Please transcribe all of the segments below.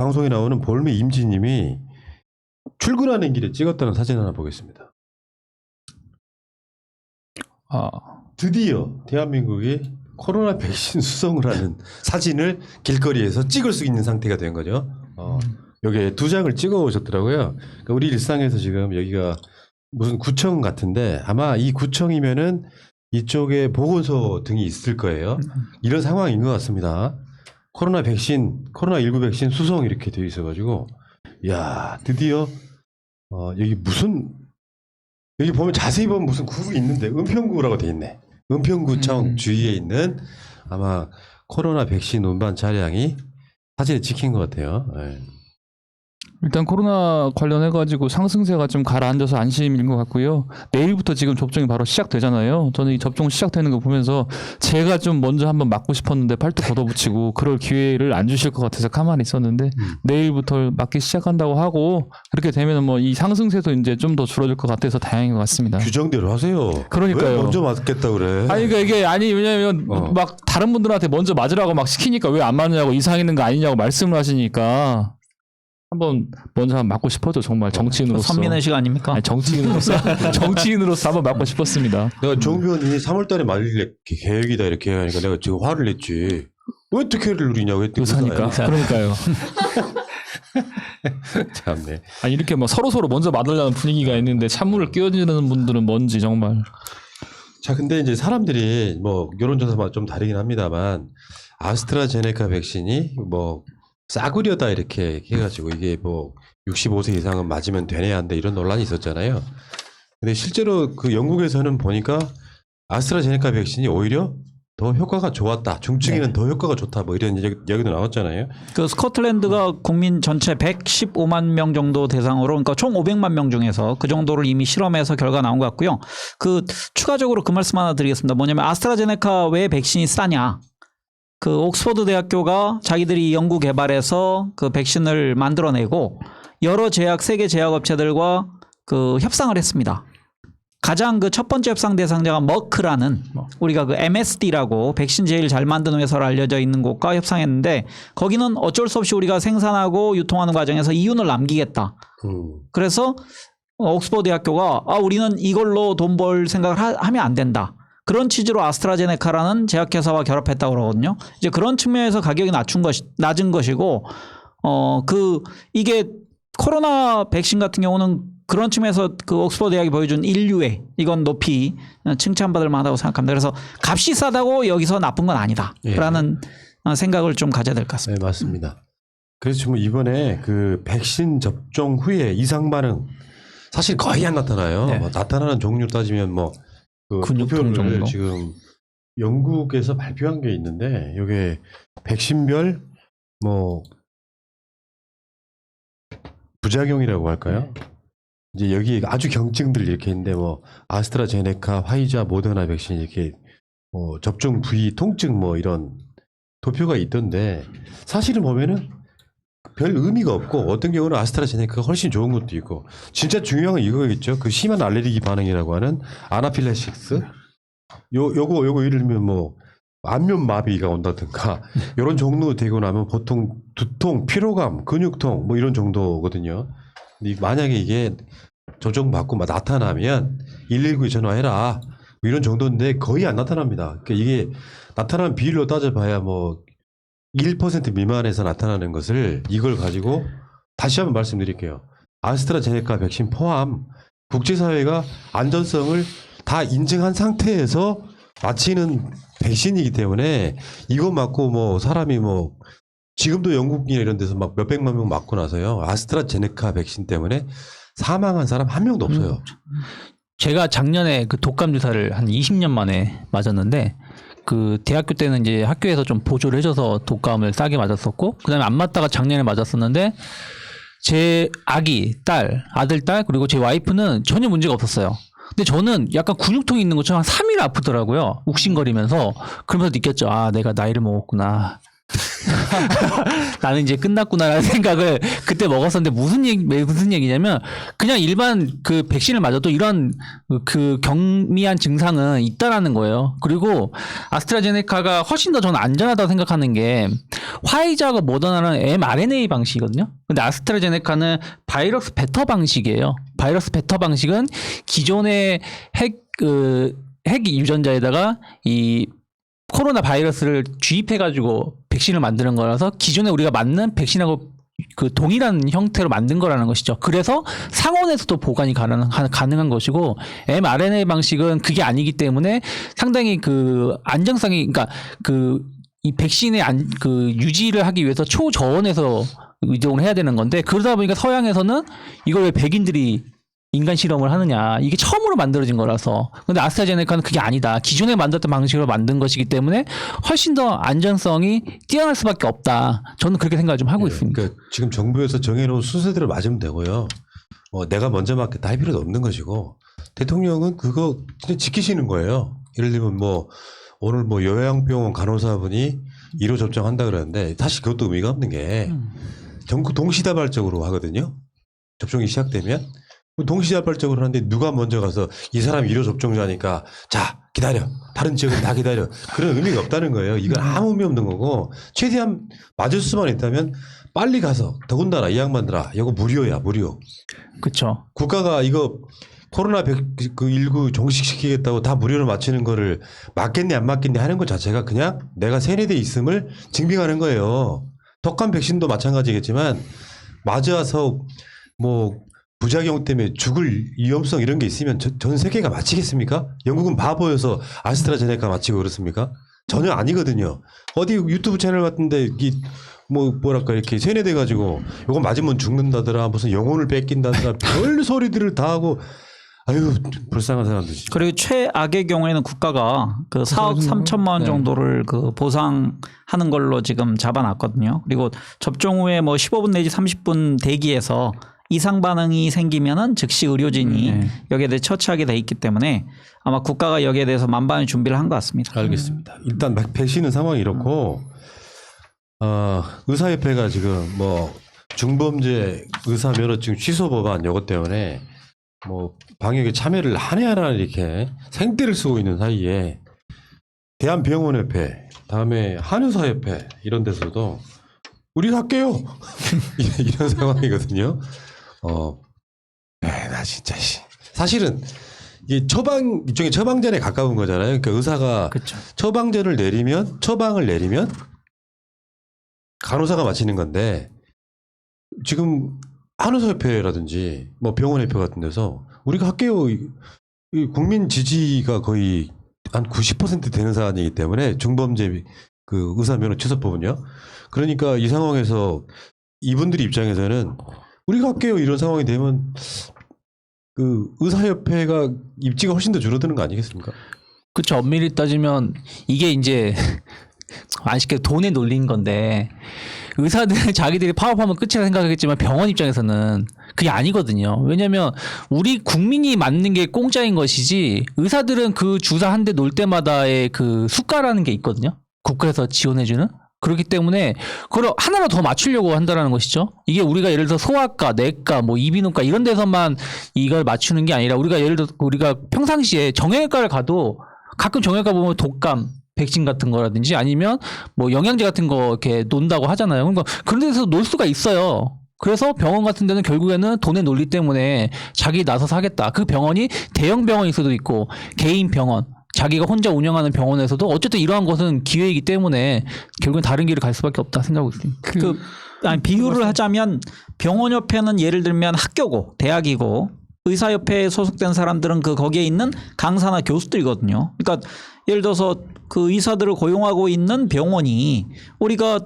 방송에 나오는 볼미 임지님이 출근하는 길에 찍었다는 사진 하나 보겠습니다. 드디어 대한민국이 코로나 백신 수송을 하는 사진을 길거리에서 찍을 수 있는 상태가 된 거죠. 여기에 2장을 찍어 오셨더라고요. 그러니까 우리 일상에서 지금 여기가 무슨 구청 같은데 아마 이 구청이면은 이쪽에 보건소 등이 있을 거예요. 이런 상황인 것 같습니다. 코로나19 백신 수송 이렇게 되어 있어가지고, 이야, 드디어, 여기 여기 보면 자세히 보면 무슨 구가 있는데, 은평구라고 되어 있네. 은평구청 주위에 있는 아마 코로나 백신 운반 차량이 사진에 찍힌 것 같아요. 네. 일단 코로나 관련해가지고 상승세가 좀 가라앉아서 안심인 것 같고요. 내일부터 지금 접종이 바로 시작되잖아요. 저는 이 접종 시작되는 거 보면서 제가 좀 먼저 한번 맞고 싶었는데 팔뚝 걷어붙이고 그럴 기회를 안 주실 것 같아서 가만히 있었는데 내일부터 맞기 시작한다고 하고 그렇게 되면 뭐 이 상승세도 이제 좀 더 줄어들 것 같아서 다행인 것 같습니다. 규정대로 하세요. 그러니까요. 왜 먼저 맞겠다 그래? 아니 그러니까 이게 왜냐면 막 다른 분들한테 먼저 맞으라고 막 시키니까 왜 안 맞느냐고 이상 있는 거 아니냐고 말씀을 하시니까. 먼저 한번 맞고 싶어죠. 정말 정치인으로서. 선민의식 아닙니까? 아니, 정치인으로서 한번 맞고 싶었습니다. 내가 정변이 3월달에 맞을 계획이다 이렇게 하니까 내가 지금 화를 냈지. 왜 특혜를 누리냐고 했더니 의사니까. 그러니까요. 참네. 아니 이렇게 막 서로 먼저 맞으려는 분위기가 있는데 찬물을 끼얹는 분들은 뭔지 정말. 자, 근데 이제 사람들이 뭐 여론조사마다 좀 다르긴 합니다만 아스트라제네카 백신이 뭐 싸구려다 이렇게 해가지고 이게 뭐 65세 이상은 맞으면 되냐 한데 이런 논란이 있었잖아요. 근데 실제로 그 영국에서는 보니까 아스트라제네카 백신이 오히려 더 효과가 좋았다. 중증에는 더 효과가 좋다. 뭐 이런 얘기도 나왔잖아요. 그 스코틀랜드가 국민 전체 115만 명 정도 대상으로 그러니까 총 500만 명 중에서 그 정도를 이미 실험해서 결과 나온 것 같고요. 그 추가적으로 그 말씀 하나 드리겠습니다. 뭐냐면 아스트라제네카 왜 백신이 싸냐? 그 옥스퍼드 대학교가 자기들이 연구 개발해서 그 백신을 만들어내고 여러 세계 제약업체들과 그 협상을 했습니다. 가장 그 첫 번째 협상 대상자가 머크라는 우리가 그 MSD라고 백신 제일 잘 만드는 회사로 알려져 있는 곳과 협상했는데 거기는 어쩔 수 없이 우리가 생산하고 유통하는 과정에서 이윤을 남기겠다. 그래서 옥스퍼드 대학교가 우리는 이걸로 돈 벌 생각을 하면 안 된다. 그런 취지로 아스트라제네카라는 제약회사와 결합했다고 그러거든요. 이제 그런 측면에서 가격이 낮은 것이고, 이게 코로나 백신 같은 경우는 그런 측면에서 그 옥스퍼드 대학이 보여준 인류애, 이건 높이 칭찬받을 만하다고 생각합니다. 그래서 값이 싸다고 여기서 나쁜 건 아니다. 라는 생각을 좀 가져야 될 것 같습니다. 네, 맞습니다. 그래서 지금 이번에 그 백신 접종 후에 이상 반응 사실 거의 안 나타나요. 네. 뭐 나타나는 종류 따지면 뭐 그 근육통 정도. 지금 영국에서 발표한 게 있는데 이게 백신별 뭐 부작용이라고 할까요? 이제 여기 아주 경증들 이렇게 있는데 뭐 아스트라제네카, 화이자, 모더나 백신 이렇게 뭐 접종 부위 통증 뭐 이런 도표가 있던데 사실은 보면은 별 의미가 없고 어떤 경우는 아스트라제네카가 훨씬 좋은 것도 있고 진짜 중요한 건 이거겠죠. 그 심한 알레르기 반응이라고 하는 아나필렉시스 요거 예를 들면 뭐 안면 마비가 온다든가 이런 정도 되고 나면 보통 두통, 피로감, 근육통 뭐 이런 정도거든요. 근데 만약에 이게 접종 받고 막 나타나면 119에 전화해라 뭐 이런 정도인데 거의 안 나타납니다. 그러니까 이게 나타나는 비율로 따져봐야 뭐 1% 미만에서 나타나는 것을 이걸 가지고 다시 한번 말씀드릴게요. 아스트라제네카 백신 포함 국제사회가 안전성을 다 인증한 상태에서 맞히는 백신이기 때문에 이거 맞고 뭐 사람이 뭐 지금도 영국이나 이런 데서 막 몇백만 명 맞고 나서요. 아스트라제네카 백신 때문에 사망한 사람 한 명도 없어요. 제가 작년에 그 독감 주사를 한 20년 만에 맞았는데 그 대학교 때는 이제 학교에서 좀 보조를 해줘서 독감을 싸게 맞았었고 그다음에 안 맞다가 작년에 맞았었는데 제 아들, 딸 그리고 제 와이프는 전혀 문제가 없었어요. 근데 저는 약간 근육통이 있는 것처럼 한 3일 아프더라고요. 욱신거리면서. 그러면서 느꼈죠. 내가 나이를 먹었구나. 나는 이제 끝났구나라는 생각을 그때 먹었었는데 무슨 얘기냐면 그냥 일반 그 백신을 맞아도 이런 그 경미한 증상은 있다라는 거예요. 그리고 아스트라제네카가 훨씬 더 저는 안전하다고 생각하는 게 화이자하고 모더나는 mRNA 방식이거든요. 근데 아스트라제네카는 바이러스 베터 방식이에요. 바이러스 베터 방식은 기존의 핵 유전자에다가 이 코로나 바이러스를 주입해가지고 백신을 만드는 거라서 기존에 우리가 맞는 백신하고 그 동일한 형태로 만든 거라는 것이죠. 그래서 상온에서도 보관이 가능한 것이고 mRNA 방식은 그게 아니기 때문에 상당히 그 안정성이 그러니까 그 이 백신의 그 유지를 하기 위해서 초저온에서 이동을 해야 되는 건데 그러다 보니까 서양에서는 이걸 왜 백인들이 인간 실험을 하느냐. 이게 처음으로 만들어진 거라서. 근데 아스트라제네카는 그게 아니다. 기존에 만들었던 방식으로 만든 것이기 때문에 훨씬 더 안전성이 뛰어날 수밖에 없다. 저는 그렇게 생각을 좀 하고 있습니다. 그러니까 지금 정부에서 정해놓은 순서대로 맞으면 되고요. 내가 먼저 맞겠다 할 필요도 없는 것이고 대통령은 그거 그냥 지키시는 거예요. 예를 들면 뭐 오늘 뭐 요양병원 간호사분이 1호 접종한다 그러는데 사실 그것도 의미가 없는 게 전국 동시다발적으로 하거든요. 접종이 시작되면 동시다발적으로 하는데 누가 먼저 가서 이 사람이 1호 접종자니까 자 기다려 다른 지역은 다 기다려 그런 의미가 없다는 거예요. 이건 아무 의미 없는 거고 최대한 맞을 수만 있다면 빨리 가서 더군다나 이 양반들아 이거 무료야 무료. 그렇죠. 국가가 이거 코로나 19 종식시키겠다고 다 무료로 맞추는 거를 맞겠네 안 맞겠네 하는 것 자체가 그냥 내가 세뇌돼 있음을 증빙하는 거예요. 독감 백신도 마찬가지겠지만 맞아서 뭐 부작용 때문에 죽을 위험성 이런 게 있으면 전 세계가 맞히겠습니까? 영국은 바보여서 아스트라제네카 맞히고 그렇습니까? 전혀 아니거든요. 어디 유튜브 채널 같은데 뭐랄까 이렇게 세뇌돼 가지고 요거 맞으면 죽는다더라 무슨 영혼을 뺏긴다더라 별 소리들을 다 하고 아유 불쌍한 사람들이. 그리고 최악의 경우에는 국가가 그 4억 3천만 원 정도를 그 보상하는 걸로 지금 잡아놨거든요. 그리고 접종 후에 뭐 15분 내지 30분 대기해서 이상 반응이 생기면은 즉시 의료진이 여기에 대해 처치하게 돼 있기 때문에 아마 국가가 여기에 대해서 만반의 준비를 한 것 같습니다. 알겠습니다. 일단 백신은 상황이 이렇고 의사협회가 지금 뭐 중범죄 의사 면허증 취소 법안 요것 때문에 뭐 방역에 참여를 하냐 이렇게 생떼를 쓰고 있는 사이에 대한병원협회 다음에 한의사협회 이런 데서도 우리가 할게요 이런 상황이거든요. 나 진짜 사실은 이게 일종의 처방전에 가까운 거잖아요. 그러니까 의사가 그쵸. 처방을 내리면 간호사가 마치는 건데 지금 한의사협회라든지 뭐 병원협회 같은 데서 우리가 할게요. 이 국민 지지가 거의 한 90% 되는 사안이기 때문에 중범죄 그 의사면허 취소법은요. 그러니까 이 상황에서 이분들 입장에서는 우리가 할게요 이런 상황이 되면 그 의사협회가 입지가 훨씬 더 줄어드는 거 아니겠습니까? 그렇죠. 엄밀히 따지면 이게 이제 아쉽게 돈에 놀린 건데 의사들은 자기들이 파업하면 끝이라 생각하겠지만 병원 입장에서는 그게 아니거든요. 왜냐하면 우리 국민이 맞는 게 공짜인 것이지 의사들은 그 주사 한 대 놓을 때마다의 그 수가라는 게 있거든요. 국가에서 지원해주는. 그렇기 때문에 그걸 하나로 더 맞추려고 한다는 것이죠. 이게 우리가 예를 들어 소아과, 내과, 뭐 이비인후과 이런 데서만 이걸 맞추는 게 아니라 우리가 예를 들어 우리가 평상시에 정형외과를 가도 가끔 정형외과 보면 독감 백신 같은 거라든지 아니면 뭐 영양제 같은 거 이렇게 논다고 하잖아요. 그러니까 그런 데서 놀 수가 있어요. 그래서 병원 같은 데는 결국에는 돈의 논리 때문에 자기 나서서 하겠다. 그 병원이 대형 병원일 수도 있고 개인 병원, 자기가 혼자 운영하는 병원에서도 어쨌든 이러한 것은 기회이기 때문에 결국엔 다른 길을 갈 수밖에 없다 생각하고 있습니다. 비유를 하자면 병원협회는 예를 들면 학교고 대학이고 의사협회에 소속된 사람들은 그 거기에 있는 강사나 교수들이거든요. 그러니까 예를 들어서 그 의사들을 고용하고 있는 병원이 우리가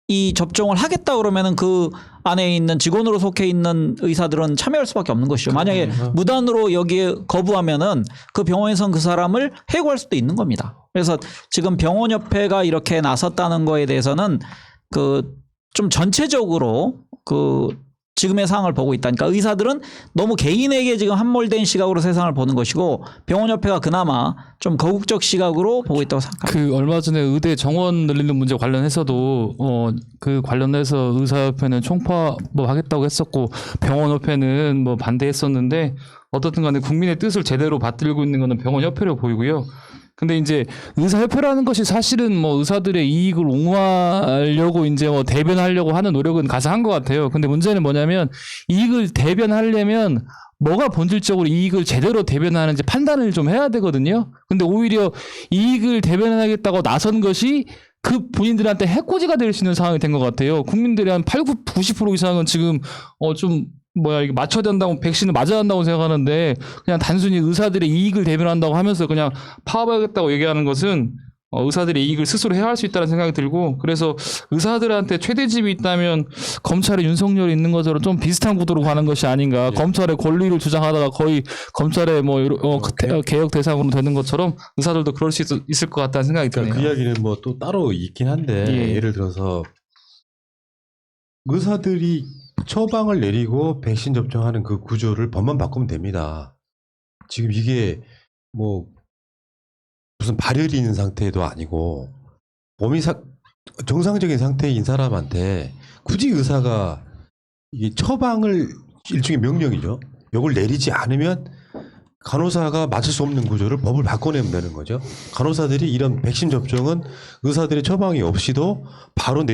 이 접종을 하겠다 그러면은 그 안에 있는 직원으로 속해 있는 의사들은 참여할 수밖에 없는 것이죠. 만약에 무단으로 여기에 거부하면은 그 병원에선 그 사람을 해고할 수도 있는 겁니다. 그래서 지금 병원협회가 이렇게 나섰다는 거에 대해서는 그 좀 전체적으로 그 지금의 상황을 보고 있다. 그러니까 의사들은 너무 개인에게 지금 함몰된 시각으로 세상을 보는 것이고 병원협회가 그나마 좀 거국적 시각으로 보고 있다고 생각합니다. 그 얼마 전에 의대 정원 늘리는 문제 관련해서도 그 관련해서 의사협회는 총파 뭐 하겠다고 했었고 병원협회는 뭐 반대했었는데 어떻든 간에 국민의 뜻을 제대로 받들고 있는 것은 병원협회로 보이고요. 근데 이제 의사협회라는 것이 사실은 뭐 의사들의 이익을 옹호하려고 이제 뭐 대변하려고 하는 노력은 가상한 것 같아요. 근데 문제는 뭐냐면 이익을 대변하려면 뭐가 본질적으로 이익을 제대로 대변하는지 판단을 좀 해야 되거든요. 근데 오히려 이익을 대변하겠다고 나선 것이 그 본인들한테 해코지가 될 수 있는 상황이 된 것 같아요. 국민들의 한 90% 이상은 지금 좀 이게 맞춰야 된다고 백신을 맞아야 한다고 생각하는데 그냥 단순히 의사들의 이익을 대변한다고 하면서 그냥 파업하겠다고 얘기하는 것은 의사들의 이익을 스스로 해할 수 있다는 생각이 들고 그래서 의사들한테 최대집이 있다면 검찰에 윤석열이 있는 것처럼 좀 비슷한 구도로 가는 것이 아닌가. 검찰의 권리를 주장하다가 거의 검찰의 개혁 대상으로 되는 것처럼 의사들도 그럴 수 있을 것 같다는 생각이 드네요. 그 이야기는 뭐 또 따로 있긴 한데 예. 예를 들어서 의사들이 처방을 내리고 백신 접종하는 그 구조를 법만 바꾸면 됩니다. 지금 이게 뭐 무슨 발열이 있는 상태도 아니고 몸이 정상적인 상태인 사람한테 굳이 의사가 이게 처방을 일종의 명령이죠. 이걸 내리지 않으면 간호사가 맞을 수 없는 구조를 법을 바꿔내면 되는 거죠. 간호사들이 이런 백신 접종은 의사들의 처방이 없이도 바로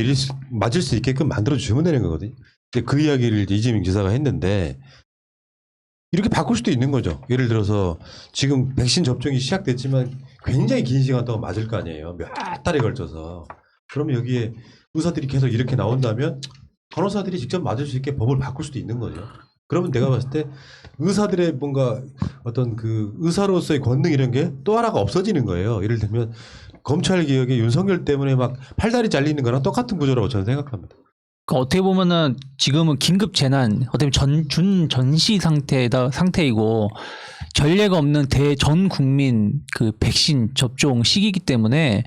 맞을 수 있게끔 만들어 주면 되는 거거든요. 근데 그 이야기를 이재명 지사가 했는데 이렇게 바꿀 수도 있는 거죠. 예를 들어서 지금 백신 접종이 시작됐지만 굉장히 긴 시간 동안 맞을 거 아니에요. 몇 달에 걸쳐서. 그러면 여기에 의사들이 계속 이렇게 나온다면 간호사들이 직접 맞을 수 있게 법을 바꿀 수도 있는 거죠. 그러면 내가 봤을 때 의사들의 뭔가 어떤 그 의사로서의 권능 이런 게 또 하나가 없어지는 거예요. 예를 들면 검찰 개혁에 윤석열 때문에 막 팔다리 잘리는 거랑 똑같은 구조라고 저는 생각합니다. 그러니까 어떻게 보면은 지금은 긴급 재난, 어떻게 보면 전시 상태이고 전례가 없는 전 국민 그 백신 접종 시기이기 때문에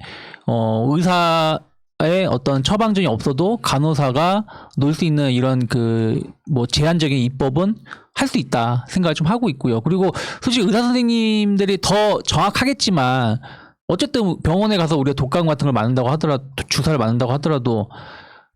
의사의 어떤 처방전이 없어도 간호사가 놓을 수 있는 이런 그 뭐 제한적인 입법은 할 수 있다 생각을 좀 하고 있고요. 그리고 솔직히 의사 선생님들이 더 정확하겠지만 어쨌든 병원에 가서 우리가 독감 같은 걸 맞는다고 하더라도 주사를 맞는다고 하더라도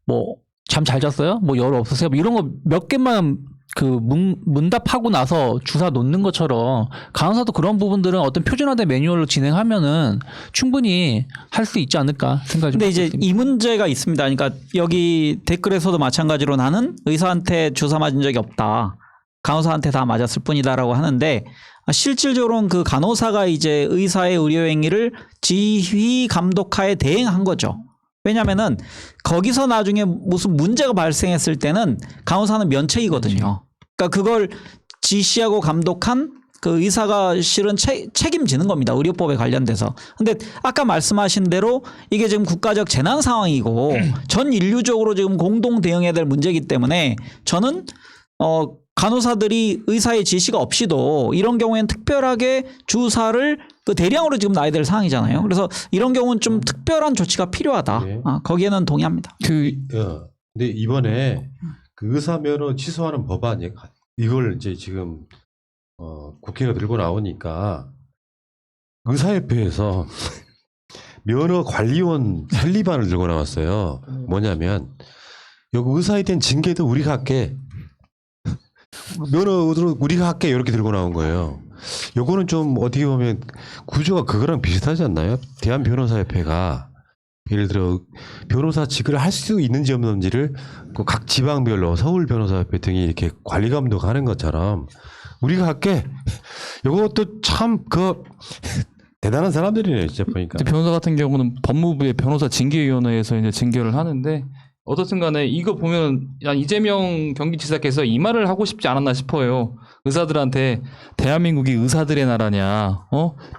뭐 잠 잘 잤어요? 뭐 열 없으세요? 뭐 이런 거 몇 개만 그 문답하고 나서 주사 놓는 것처럼 간호사도 그런 부분들은 어떤 표준화된 매뉴얼로 진행하면은 충분히 할 수 있지 않을까 생각이 좀 근데 이제 있습니다. 이 문제가 있습니다. 그러니까 여기 댓글에서도 마찬가지로 나는 의사한테 주사 맞은 적이 없다. 간호사한테 다 맞았을 뿐이다라고 하는데 실질적으로는 그 간호사가 이제 의사의 의료 행위를 지휘 감독하에 대행한 거죠. 왜냐면은 거기서 나중에 무슨 문제가 발생했을 때는 간호사는 면책이거든요. 그러니까 그걸 지시하고 감독한 그 의사가 실은 책임지는 겁니다. 의료법에 관련돼서. 근데 아까 말씀하신 대로 이게 지금 국가적 재난 상황이고 전 인류적으로 지금 공동 대응해야 될 문제이기 때문에 저는 간호사들이 의사의 지시가 없이도 이런 경우에는 특별하게 주사를 그 대량으로 지금 놔야 될 상황이잖아요. 그래서 이런 경우는 좀 특별한 조치가 필요하다. 네. 거기에는 동의합니다. 근데 이번에 그 의사 면허 취소하는 법안 이걸 이제 지금 국회가 들고 나오니까 의사협회에서 면허 관리원 설립안을 들고 나왔어요. 뭐냐면 여기 의사에 대한 징계도 우리가 할게. 면허로 우리가 할게 이렇게 들고 나온 거예요. 요거는 좀 어떻게 보면 구조가 그거랑 비슷하지 않나요? 대한변호사협회가 예를 들어 변호사직을 할 수 있는지 없는지를 각 지방별로 서울 변호사협회 등이 이렇게 관리 감독하는 것처럼 우리가 할게. 요것도 참 대단한 사람들이네요, 진짜 보니까. 변호사 같은 경우는 법무부의 변호사 징계위원회에서 이제 징계를 하는데 어떻든 간에 이거 보면 이재명 경기지사께서 이 말을 하고 싶지 않았나 싶어요. 의사들한테 대한민국이 의사들의 나라냐,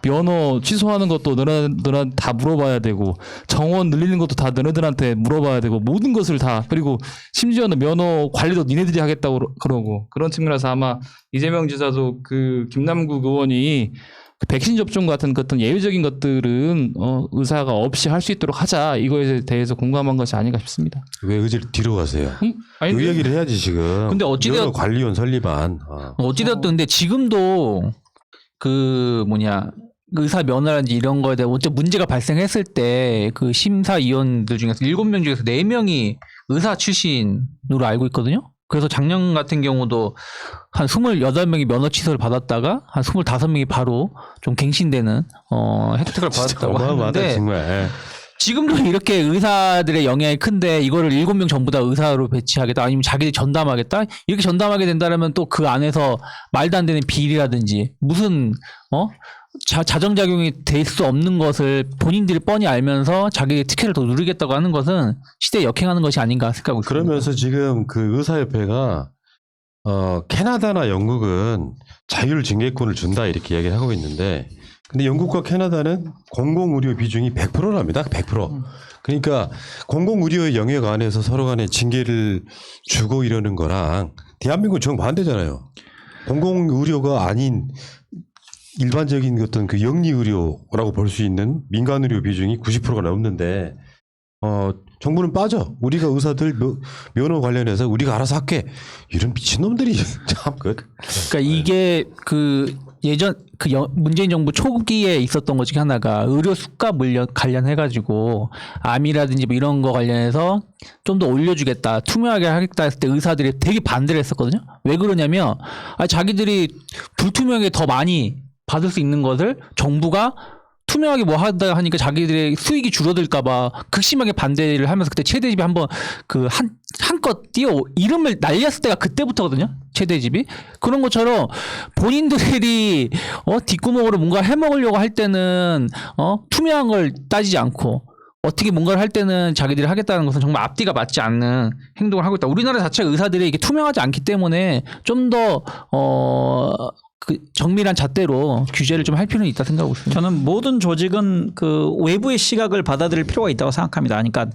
면허 취소하는 것도 너네들 다 물어봐야 되고 정원 늘리는 것도 다 너네들한테 물어봐야 되고 모든 것을 다, 그리고 심지어는 면허 관리도 니네들이 하겠다고 그러고 그런 측면에서 아마 이재명 지사도 그 김남국 의원이 그 백신 접종 같은 어떤 예외적인 것들은 의사가 없이 할 수 있도록 하자 이거에 대해서 공감한 것이 아닌가 싶습니다. 왜 의지를 뒤로 가세요? 아니, 그 얘기를 해야지 지금. 근데 어찌되었- 관리원 설립안. 어찌되었든 근데 지금도 그 뭐냐 의사 면허라든지 이런 거에 대해 어째 문제가 발생했을 때 그 심사위원들 중에서 7명 중에서 4명이 의사 출신으로 알고 있거든요. 그래서 작년 같은 경우도 한 28명이 면허 취소를 받았다가 한 25명이 바로 좀 갱신되는 혜택을 받았다고 어마어마하다 하는데 정말. 지금도 이렇게 의사들의 영향이 큰데 이거를 7명 전부 다 의사로 배치하겠다 아니면 자기들이 전담하겠다 이렇게 전담하게 된다면 또 그 안에서 말도 안 되는 비리라든지 무슨 자정작용이 될 수 없는 것을 본인들이 뻔히 알면서 자기의 특혜를 더 누리겠다고 하는 것은 시대에 역행하는 것이 아닌가 생각하고 있습니다. 그러면서 지금 그 의사협회가 캐나다나 영국은 자율 징계권을 준다 이렇게 이야기를 하고 있는데 근데 영국과 캐나다는 공공의료 비중이 100%랍니다. 100%. 그러니까 공공의료의 영역 안에서 서로 간에 징계를 주고 이러는 거랑 대한민국은 정반대잖아요. 공공의료가 아닌 일반적인 어떤 그 영리의료라고 볼 수 있는 민간의료 비중이 90%가 넘는데 정부는 빠져. 우리가 의사들 면허 관련해서 우리가 알아서 할게. 이런 미친놈들이 참 그러니까 이게 그 예전 문재인 정부 초기에 있었던 것 중에 하나가 의료 수가 관련해가지고 암이라든지 뭐 이런 거 관련해서 좀 더 올려주겠다, 투명하게 하겠다 했을 때 의사들이 되게 반대를 했었거든요. 왜 그러냐면 자기들이 불투명하게 더 많이 받을 수 있는 것을 정부가 투명하게 뭐 하다 하니까 자기들의 수익이 줄어들까봐 극심하게 반대를 하면서 그때 최대집이 한번 그 한껏 뛰어 이름을 날렸을 때가 그때부터거든요. 최대집이 그런 것처럼 본인들이 뒷구멍으로 뭔가 해먹으려고 할 때는 투명한 걸 따지지 않고 어떻게 뭔가를 할 때는 자기들이 하겠다는 것은 정말 앞뒤가 맞지 않는 행동을 하고 있다. 우리나라 자체가 의사들이 이게 투명하지 않기 때문에 좀 더 그 정밀한 잣대로 규제를 좀 할 필요는 있다 생각하고 있습니다. 저는 모든 조직은 그 외부의 시각을 받아들일 필요가 있다고 생각합니다. 그러니까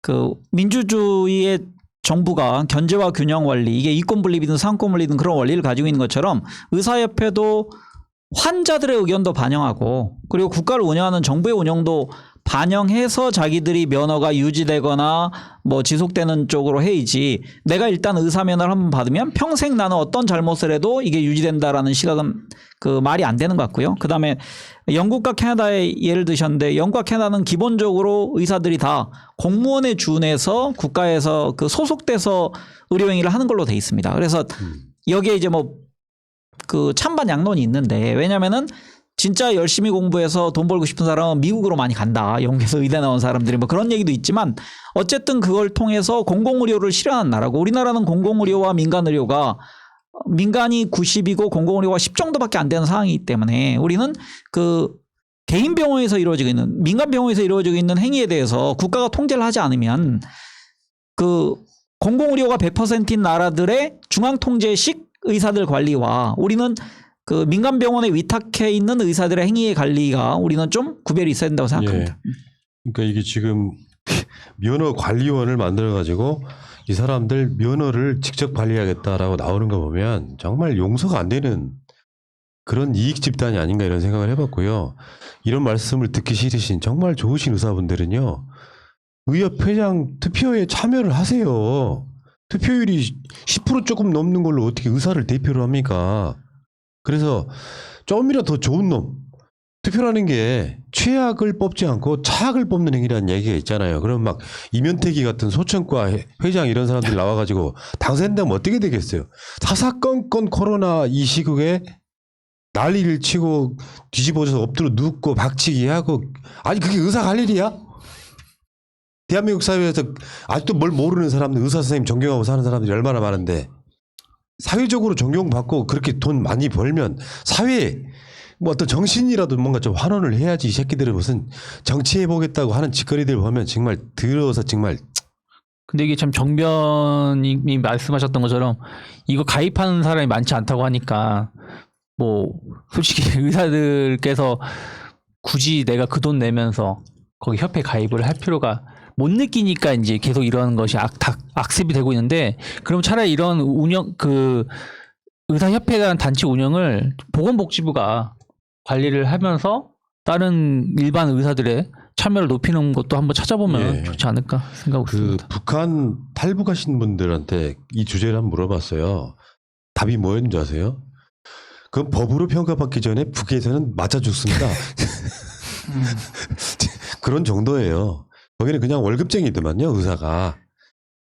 그 민주주의의 정부가 견제와 균형 원리, 이게 이권 분립이든 상권 분립이든 그런 원리를 가지고 있는 것처럼 의사협회도 환자들의 의견도 반영하고 그리고 국가를 운영하는 정부의 운영도 반영해서 자기들이 면허가 유지되거나 뭐 지속되는 쪽으로 해야지 내가 일단 의사 면허를 한번 받으면 평생 나는 어떤 잘못을 해도 이게 유지된다라는 시각은 그 말이 안 되는 것 같고요. 그다음에 영국과 캐나다의 예를 드셨는데 영국과 캐나다는 기본적으로 의사들이 다 공무원에 준해서 국가에서 그 소속돼서 의료행위를 하는 걸로 돼 있습니다. 그래서 여기에 이제 뭐 그 찬반 양론이 있는데 왜냐면은 진짜 열심히 공부해서 돈 벌고 싶은 사람은 미국으로 많이 간다. 영국에서 의대 나온 사람들이 뭐 그런 얘기도 있지만 어쨌든 그걸 통해서 공공의료를 실현한 나라고 우리나라는 공공의료와 민간의료가 민간이 90이고 공공의료가 10 정도밖에 안 되는 상황이기 때문에 우리는 그 개인 병원에서 이루어지고 있는 민간 병원에서 이루어지고 있는 행위에 대해서 국가가 통제를 하지 않으면 그 공공의료가 100%인 나라들의 중앙 통제식 의사들 관리와 우리는 그 민간 병원에 위탁해 있는 의사들의 행위의 관리가 우리는 좀 구별이 있어야 된다고 생각합니다. 예. 그러니까 이게 지금 면허 관리원을 만들어 가지고 이 사람들 면허를 직접 관리하겠다라고 나오는 거 보면 정말 용서가 안 되는 그런 이익 집단이 아닌가 이런 생각을 해봤고요. 이런 말씀을 듣기 싫으신 정말 좋으신 의사분들은요. 의협회장 투표에 참여를 하세요. 투표율이 10% 조금 넘는 걸로 어떻게 의사를 대표로 합니까? 그래서 조금이라도 더 좋은 놈 투표라는 게 최악을 뽑지 않고 차악을 뽑는 행위라는 얘기가 있잖아요. 그럼 막 이면태기 같은 소청과 회장 이런 사람들이 나와가지고 당선되면 어떻게 되겠어요? 사사건건 코로나 이 시국에 난리를 치고 뒤집어져서 엎드려 눕고 박치기 하고 아니 그게 의사 갈 일이야? 대한민국 사회에서 아직도 뭘 모르는 사람들 의사 선생님 존경하고 사는 사람들이 얼마나 많은데 사회적으로 존경받고 그렇게 돈 많이 벌면 사회에 뭐 어떤 정신이라도 뭔가 좀 환원을 해야지 이 새끼들은 무슨 정치해보겠다고 하는 짓거리들 보면 정말 더러워서 정말. 근데 이게 참 정변이 말씀하셨던 것처럼 이거 가입하는 사람이 많지 않다고 하니까 뭐 솔직히 의사들께서 굳이 내가 그 돈 내면서 거기 협회 가입을 할 필요가 못 느끼니까 이제 계속 이런 것이 악습이 되고 있는데 그럼 차라리 이런 운영 그 의사협회라는 단체 운영을 보건복지부가 관리를 하면서 다른 일반 의사들의 참여를 높이는 것도 한번 찾아보면 예. 좋지 않을까 생각하고 그 있습니다. 북한 탈북하신 분들한테 이 주제를 한번 물어봤어요. 답이 뭐였는지 아세요? 그건 법으로 평가받기 전에 북에서는 맞아 죽습니다. 그런 정도예요. 거기는 그냥 월급쟁이더만요, 의사가.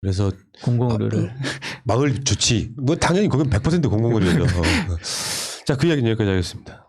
그래서 공공의료를. 막을 주치. 뭐 당연히 거긴 100% 공공의료죠. 자, 그 이야기는 여기까지 하겠습니다.